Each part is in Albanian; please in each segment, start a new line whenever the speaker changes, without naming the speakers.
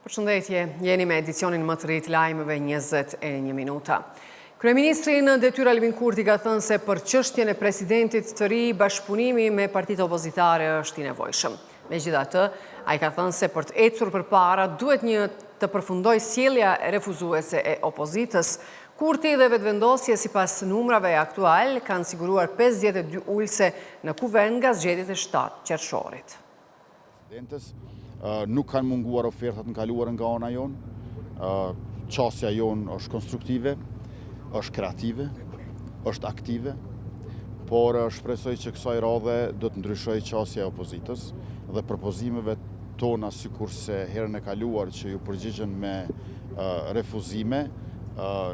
Përshëndetje, jeni me edicionin më të ri të lajmeve 21 minuta. Kryeministri në detyrë Albin Kurti ka thënë se për çështjen e presidentit të ri, bashkëpunimi me partitë opozitare është i nevojshëm. Megjithatë, ai ka thënë se për të ecur përpara duhet të përfundojë sjellja refuzuese e opozitës. Kurti dhe vetëvendosje sipas numrave aktual kanë siguruar 52 ulëse në kuvend nga zgjedhjet e 7 qershorit.
Nuk kanë munguar ofertat në kaluar nga ana jonë, qasja jonë është konstruktive, është kreative, është aktive, por shpresoj që kësaj radhe do të ndryshoj qasja e opozitës dhe propozimeve tona sikurse herën e kaluar që ju përgjigjen me refuzime,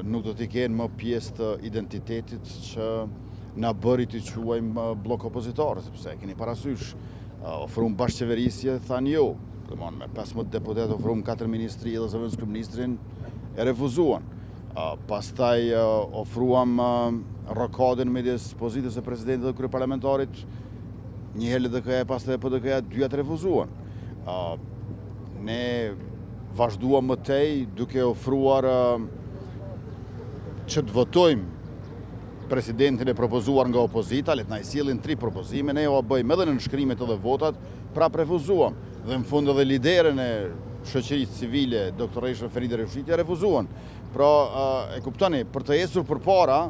nuk do t'i kenë më pjesë të identitetit që na bëri t'i quajmë blok opozitar, sepse keni parasysh ofruam bashkëqeverisje, thanë jo. Me 15 deputet ofruam 4 ministri dhe zëvendës kryeministrin e refuzuan. Pastaj ofruam rokadën midis pozitës e presidentit dhe kryeparlamentarit, një herë LDK-ja, pastaj PDK-ja, dyja refuzuan. Ne vazhduam më tej duke ofruar që të votojmë presidentin e propozuar nga opozita, le të na i sjellin 3 propozime, ne jo bëjmë edhe në nënshkrimet edhe votat, prap refuzuam. Dhe në fund edhe liderën e shoqërisë civile, doktoreshën Feride Refushitja, refuzuan. Pra, e kuptoni, për të ecur përpara,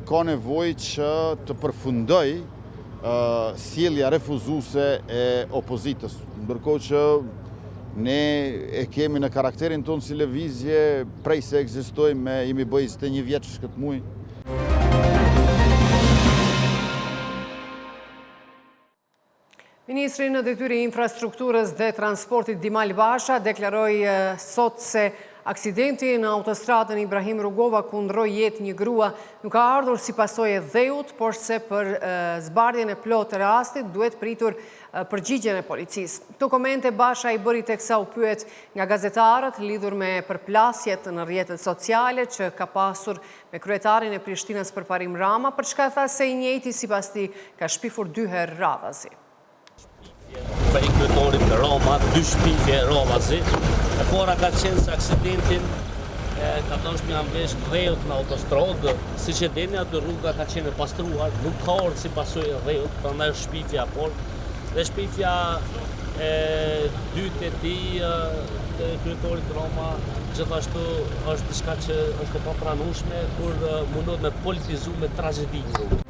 ka nevojë që të përfundoj sjellja refuzuese e opozitës. Ndërkohë që ne e kemi në karakterin tonë si lëvizje, prej se ekzistojmë, jemi bëj 21 vjeç këtë muaj.
Ministri në detyrë infrastrukturës dhe transportit Dimal Basha deklaroi sot se aksidenti në autostradën Ibrahim Rugova ku ndroi jetë një grua nuk ka ardhur si pasojë e dheut, por se për zbardhjen e plotë të rastit duhet pritur përgjigjen e policisë. Këto komente Basha i bëri teksa u pyet nga gazetarët lidhur me përplasjet në rrjetet sociale që ka pasur me kryetarin e Prishtinës Përparim Rama, për çka tha se i njëjti sipas tij ka shpifur 2 herë radhazi.
Për i kryetorit të Roma, 2 shpifje radhazi. E para ka qenë se aksidentin ka dashur me amvesh dheut në autostradë, siç e dini aty rruga ka qenë e pastruar, nuk ka ardhur si pasojë e dheut, prandaj shpifja dhe shpifja e dytë e tij të kryetorit të Roma gjithashtu është diçka që është e papranueshme kur mundohet me politizuar me tragjedinë.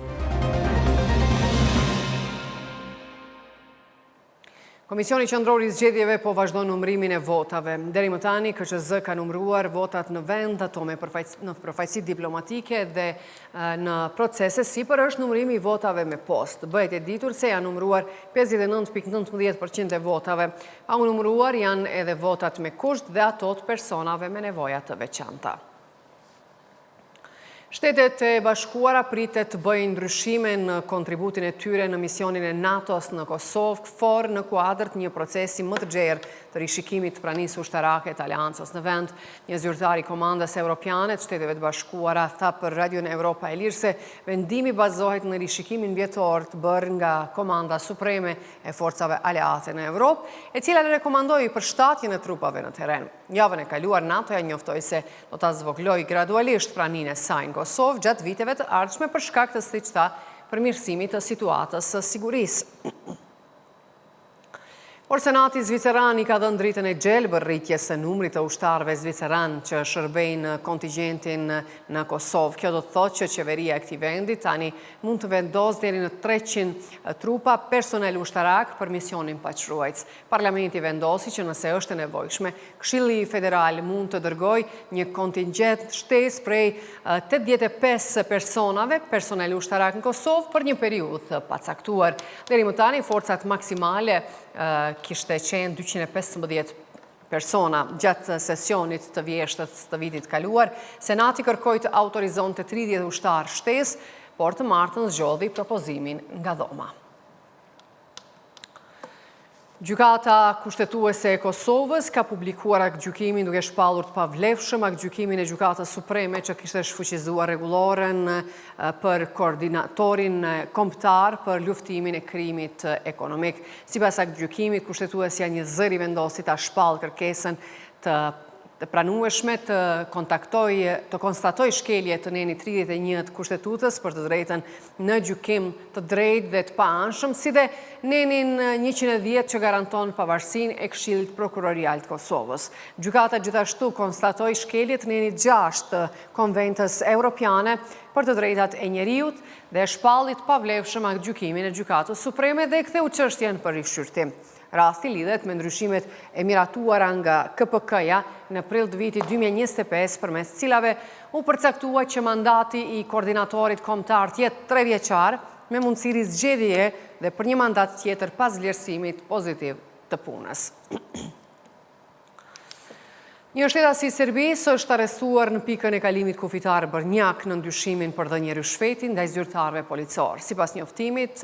Komisioni Qendror i Zgjedhjeve po vazhdon numërimin e votave. Deri më tani KQZ ka numëruar votat në vend, ato me përfaqësi diplomatike dhe në procese sipër është numërimi i votave me postë. Bëhet e ditur se janë numëruar 59.19% e votave. Pa u numëruar janë edhe votat me kusht dhe ato të personave me nevoja të veçanta. Shtetet e Bashkuara pritet të bëjnë ndryshime në kontributin e tyre në misionin e NATO-s në Kosovë, KFOR në kuadër të një procesi më të gjerë të rishikimit të pranisë ushtarake të aleancës në vend. Një zyrtar i Komandës Evropiane të Shteteve të Bashkuara tha për Radion Evropa e Lirë se vendimi bazohet në rishikimin vjetor të bërë nga Komanda Supreme e forcave aleate në Evropë, e cila rekomandoi përshtatjen e trupave në terren. Javën e kaluar NATO-ja njoftoi se do ta zvoglojë gradualisht praninë e saj në Kosovë gjatë viteve të ardhshme për shkak të, siç tha, përmirësimit të situatës së sigurisë. Por Senati Zviceran i ka dhënë dritën e gjelbër rritjes së numrit të ushtarëve zviceran që shërbejnë kontingjentin në Kosovë. Kjo do të thotë që qeveria e këtij vendi tani mund të vendosë deri në 300 trupa personel ushtarak për misionin paqërues. Parlamenti vendosi që nëse është e nevojshme, Këshilli Federal mund të dërgojë një kontingjent shtesë prej 85 personave personel ushtarak në Kosovë për një periudhë të pacaktuar. Deri më tani forcat maksimale kishte qenë 215 persona. Gjatë sesionit të vjeshtët të vitit kaluar, Senati kërkoi të autorizonte 30 ushtarë shtesë, por të martën zgjodhi propozimin nga dhoma. Gjykata kushtetuese e Kosovës ka publikuar aktgjykimin duke shpallur të pavlefshëm aktgjykimin e Gjykatës Supreme që kishte shfuqizuar rregulloren për koordinatorin kombëtar për luftimin e krimit ekonomik. Sipas aktgjykimit, kushtetuesja një zëri vendosi ta shpallë kërkesën të pranueshme të konstatoj shkelje të neni 31 të kushtetutës për të drejtën në gjykim të drejtë dhe të paanshëm, si dhe nenin 110 që garanton pavarësinë e Këshillit Prokurorial të Kosovës. Gjykata gjithashtu konstatoi shkelje të neni 6 të Konventës Evropiane për të drejtat e njeriut dhe shpalli të pavlefshëm aktgjykimin e Gjykatës Supreme dhe ktheu çështjen për rishqyrtim. Rasti lidhet me ndryshimet e miratuara nga KPK-ja në prill të vitit 2025 përmes cilave u përcaktua që mandati i koordinatorit kombëtar të jetë 3 vjeçar me mundësi rizgjedhje dhe për një mandat tjetër pas vlerësimit pozitiv të punës. Një shtetas si Serbisë është arrestuar në pikën e kalimit kufitar Bërnjak në ndyshimin për dhënie rishfeti ndaj zyrtarëve policor. Sipas njoftimit,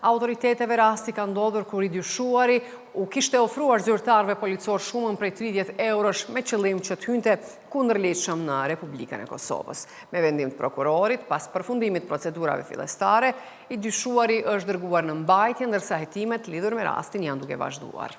autoriteteve rasti ka ndodhur kur i dyshuari u kishte ofruar zyrtarëve policor shumën prej 30 eurosh me qëllim që të hynte kundërligjshëm në Republikën e Kosovës. Me vendim të prokurorit, pas përfundimit procedurave fillestare, i dyshuari është dërguar në mbajtje ndërsa hetimet lidhur me rastin janë duke vazhduar.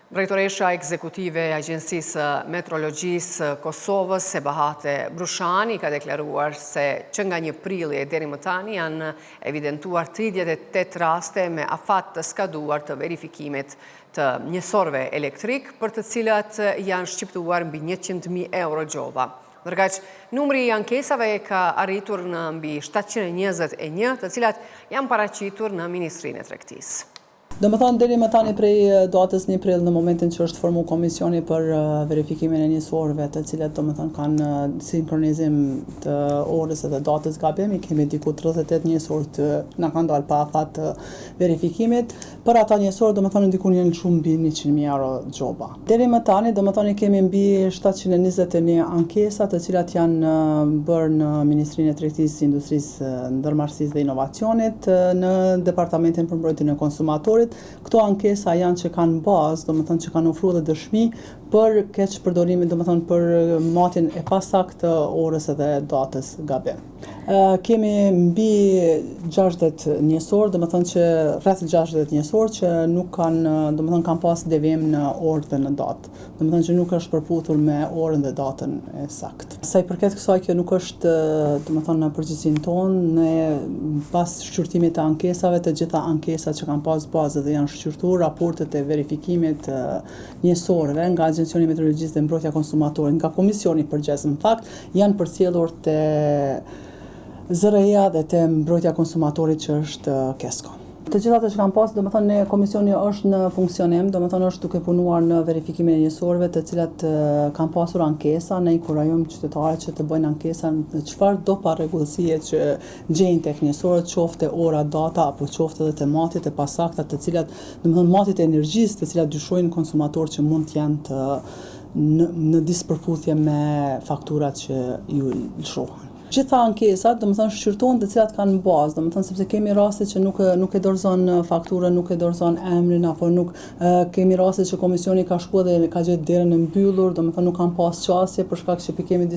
Drejtoresha ekzekutive e Agjencisë Meteorologjisë Kosovës, Sebahate Brushani, ka deklaruar se që nga 1 prilli deri më tani janë evidentuar 38 raste me afat të skaduar të verifikimit të njësorve elektrik, për të cilat janë shqiptuar mbi 100.000 euro gjoba. Ndërkaq, numri i ankesave ka arritur në mbi 721, të cilat janë paraqitur në Ministrinë e Tregtisë.
Do më thonë, deri më tani prej datës 1 prill në momentin që është formu komisioni për verifikimin e njësorve, të cilat do më thonë kanë sinkronizim të orës dhe datës gabimi, kemi diku 38 njësor të na kanë dalë pa afat të verifikimit. Për ata njësor, do më thonë, diku njën shumë mbi 100.000 euro gjoba. Deri më tani, do më thonë, kemi mbi 721 ankesa, të cilat janë bërë në Ministrinë e Tregtisë, Industrisë, Ndërmarrësisë dhe Inovacionit, në Departamentin për Mbrojtjen e Konsumatorit. Këto ankesa janë që kanë bazë, do më thënë që kanë ofruar dhe dëshmi për keq përdorimin, do më thënë për matjen e pasakt të orës dhe datës gabim. Kemi mbi 60 njësor, do më thënë që rreth 60 njësor që nuk kanë, do më thënë kanë pas devijim në orë dhe në datë. Do më thënë që nuk është përputhur me orën dhe datën e saktë. Sa i përket kësaj, kjo nuk është, do më thënë, në përgjithësinë tonë, ne pas shqyrtimit të ankesave, të gjitha ankesat që kanë pas bazë dhe janë shqyrtuar raportet e verifikimit njësorëve nga Agencioni Meteorologjisë dhe Mbrojtja e Konsumatorit, nga Komisioni përgjithës në fakt, janë përcjellur te ZRE-ja dhe te Mbrojtja e Konsumatorit që është KESCO. Të gjitha të që kanë pas, do më thonë, komisioni është në funksionim, do më thonë është duke punuar në verifikimin e njësorëve të cilat kanë pasur ankesa, ne inkurajojmë qytetarët që të bëjnë ankesa në çfarë do parregullësie që gjejnë tek njësorët, qofte ora, data apo qofte edhe tematit e pasakta të cilat, do më thonë, matit e energjisë të cilat dyshojnë konsumatorë që mund të janë në disproporcie me fakturat që ju lëshohen. Gjitha ankesat, do më thënë, shqyrtohen të cilat kanë bazë, do më thënë, sepse kemi raste që nuk e dorëzon fakturën, nuk e dorëzon emrin, apo nuk kemi raste që komisioni ka shkuar dhe ka gjetë derën e mbyllur, do më thënë, nuk kanë pas qasje për shkak që kemi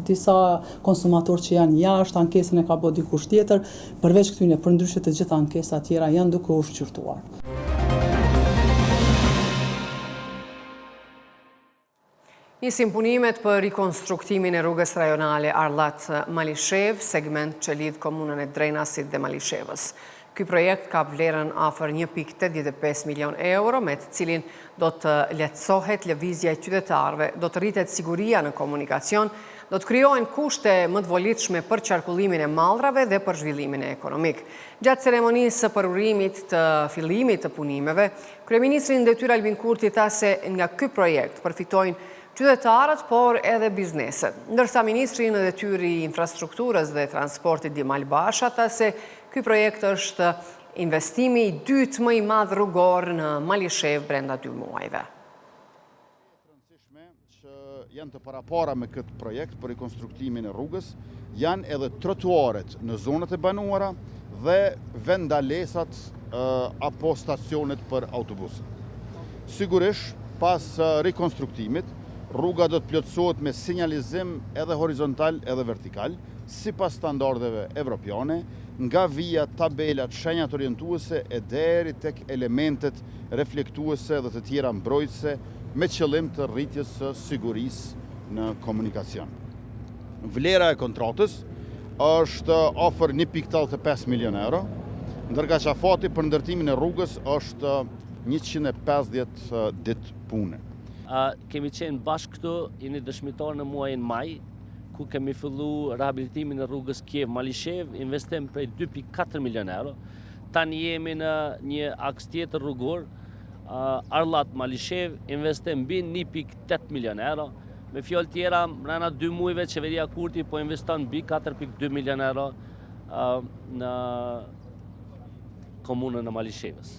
disa konsumatorë që janë jashtë, ankesën e ka bërë dikush tjetër, përveç këtyne, përndryshe të gjitha ankesat tjera janë duke u shqyrtuar.
Nisin punimet për rikonstruktimin e rrugës rajonale Arllat-Malishev, segment që lidh komunën e Drenasit dhe Malishevës. Ky projekt ka vlerën afër 1.85 milion euro, me të cilin do të lehtësohet lëvizja e qytetarëve, do të rritet siguria në komunikacion, do të krijohen kushte më të volitshme për qarkullimin e mallrave dhe për zhvillimin ekonomik. Gjatë ceremonisë për urimit të fillimit të punimeve, kryeministri në detyrë Albin Kurti tha se nga ky projekt përfitojnë qytetarët, por edhe bizneset. Ndërsa ministri në detyrë i infrastrukturës dhe transportit Dimal Basha tha se ky projekt është investimi i dytë më i madh rrugor në Malishev brenda 2 muajve.
Që janë të parapara me këtë projekt për rikonstruktimin e rrugës, janë edhe trotuaret në zonat e banuara dhe vendalesat apo stacionet për autobus. Sigurisht, pas rekonstruktimit, rruga do të plotësohet me sinjalizim edhe horizontal edhe vertikal, sipas standardeve evropiane, nga vija, tabelat, shenjat orientuese e deri tek elementet reflektuese dhe të tjera mbrojtëse me qëllim të rritjes së sigurisë në komunikacion. Vlera e kontratës është afër 1.85 milion euro, ndërka që afati për ndërtimin e rrugës është 150 ditë pune.
Kemi qenë bashkë këtu, jeni dëshmitar në muajin maj, ku kemi fillu rehabilitimin e rrugës Kiev-Malishev, investim prej 2.4 milion euro. Tani jemi në një aks tjetër rrugor, Arllat-Malishev, investim mbi 1.8 milion euro. Me fjalë tjera, mbrana 2 muajve qeveria Kurti po investon mbi 4.2 milion euro në komunën e Malishevës.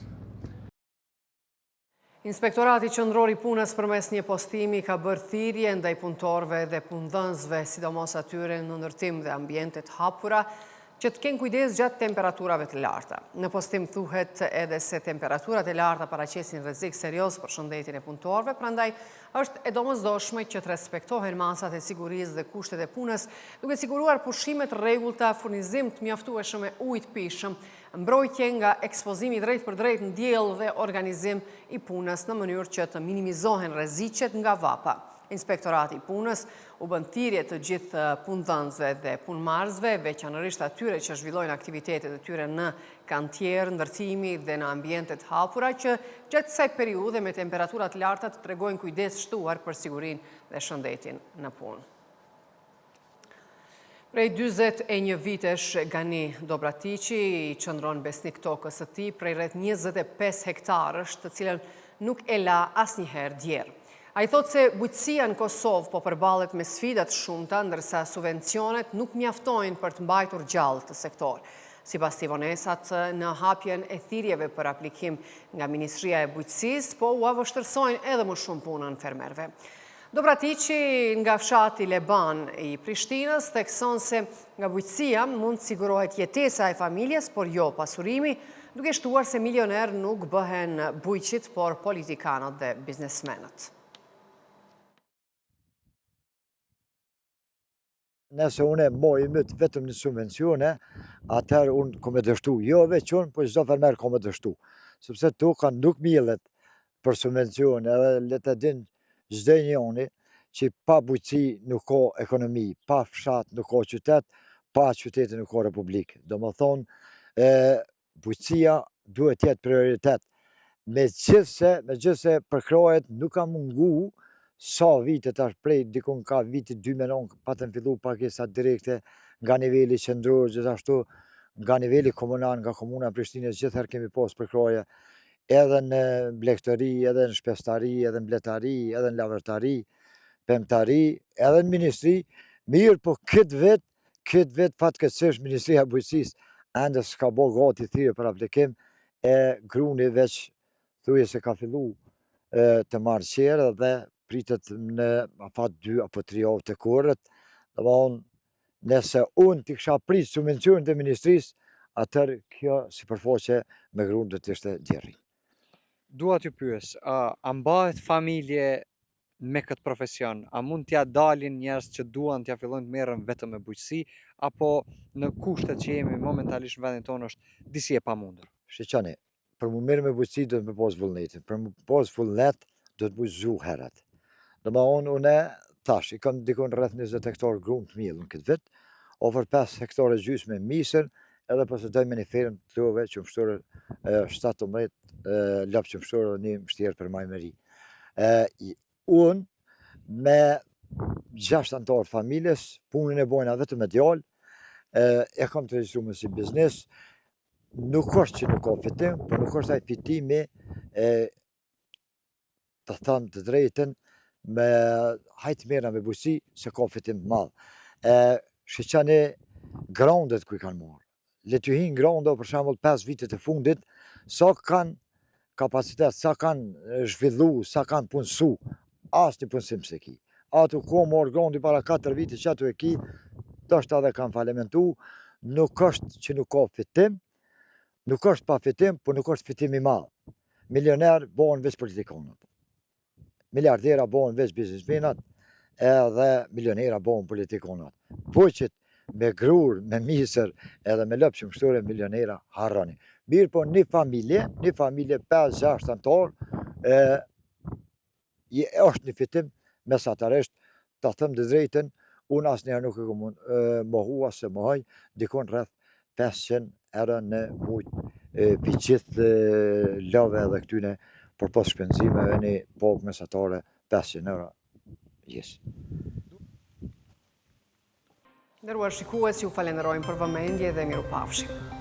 Inspektorati Qendror i Punës përmes një postimi ka bërë thirrje ndaj punëtorëve dhe punëdhënësve, sidomos atyre në ndërtim dhe ambientet hapura, që të kenë kujdes gjatë temperaturave të larta. Në postim thuhet edhe se temperaturat e larta paraqesin rrezik serioz për shëndetin e punëtorëve, prandaj është e domosdoshme që të respektohen masat e sigurisë dhe kushtet e punës, duke siguruar pushime të rregullta, furnizim të mjaftueshëm me ujë të pijshëm, mbrojtje nga ekspozimi drejt për drejt në diell dhe organizim i punës në mënyrë që të minimizohen rreziqet nga vapa. Inspektorati i Punës u bën thirrje të gjithë punëdhënësve dhe punëmarrësve, veçanërisht atyre që zhvillojnë aktivitetet e tyre në kantier, ndërtimi dhe në ambientet hapura, që gjatë kësaj periudhe me temperatura të larta të tregojnë kujdes shtuar për sigurinë dhe shëndetin në punë. Prej 41 vitesh Gani Dobratiqi i qëndron besnik tokës së tij prej rreth 25 hektarësh, të cilën nuk e la asnjëherë djerë. A i thot se bujqësia në Kosovë po përballet me sfidat shumëta, ndërsa subvencionet nuk mjaftojnë për të mbajtur gjallë të sektor. Sipas tij vonesat në hapjen e thirrjeve për aplikim nga Ministria e Bujqësisë, po u avështërsojnë edhe më shumë punën fermerëve. Dobratiqi nga fshati Leban i Prishtinës thekson se nga bujqësia mund të sigurohet jetesa e familjes, por jo pasurimi, duke shtuar se milioner nuk bëhen bujqit, por politikanët dhe biznesmenët.
Nëse unë moj mëtë vetëm në subvencione, atëherë unë kome dështu. Jo veç unë, po çdo fermer kome dështu. Sepse tu kanë nuk millet për subvencione, edhe le të din çdo njëri që pa bujqësi nuk ka ekonomi, pa fshat nuk ka qytet, pa qytete nuk ka republik. Domethënë, bujqësia duhet të jetë prioritet. Megjithse përkrajet nuk ka mungu sa vite tash prej dikun ka viti 2009 patën fillu pagesat direkte nga niveli qendror, gjithashtu nga niveli komunal, nga komuna e Prishtinës, gjithherë kemi pas përkraje edhe në blegtëri, edhe në shpestari, edhe në bletari, edhe në lavërtari, pemtari, edhe në ministri. Mirë, po këtë vet fatkeqësisht Ministria e Bujqësisë ende s'ka bë gati thirrje për aplikim, e gruni veç thuje se ka fillu të marrë qerë dhe pritet në afat 2 apo 3 javë të kurrët. Domthonë, nëse unë t'i kisha prit subvencionin të ministrisë, atëherë kjo sipërfaqe me gruan do të ishte djerri.
Dua t'ju pyes, a mbahet familje me këtë profesion? A mund t'ja dalin njerëz që duan t'ja fillojnë të merren vetëm me bujqësi, apo në kushtet që jemi momentalisht në vendin tonë është disi e pamundur?
Shiqani, për mu merr me bujqësi do të më pas vullnetin. Për mu pas vullnet do të bujqëzu herët. Domthonë unë tash i kam dikon rreth 20 hektar gruan të miell në këtë vit, over 5 hektarë gjysmë misën, edhe posedoj me një fermë të love që më shtorë 17 lop që më shtorë një mështjerë për majmëri. Unë me 6 antarë familjes, punën e bojna vetëm me djalë, e kam të regjistruar si biznes, nuk është që nuk ka fitim, por nuk është ai fitimi të thënë të drejtën, me hajtë merrna me bujqësi se ka fitim të madh. Shiqani grandet ku i kanë marrë. Le t'ju hinë granda për shembull 5 vitet e fundit, sa kanë kapacitet, sa kanë zhvillu, sa kanë punësu, asnjë punësim se ki. Ato ku marrë grandi para 4 vite që ato e ki, ndoshta edhe kanë falimentu, nuk është që nuk ka fitim, Nuk është pa fitim, por nuk është fitim i madh. Milioner bëhen veç politikanët. Miliardera bëhen veç biznesmenat, edhe milionera bëhen politikanat. Po që me grur, me misër, edhe me lëpë shumështore milionera harroni. Mirë po një familje 5-6 antar, është një fitim mesatarisht, ta thëmë të drejten, unë asë njërë nuk e këmë mohua se mohoj, dikon rreth 500 euro në mujtë për gjithë love edhe këtyne për pas shpenzimeve një pogë mesatare 500 euro. Yes.
Nderuar shikues, ju falenderojmë për vëmendje dhe mirupafshim.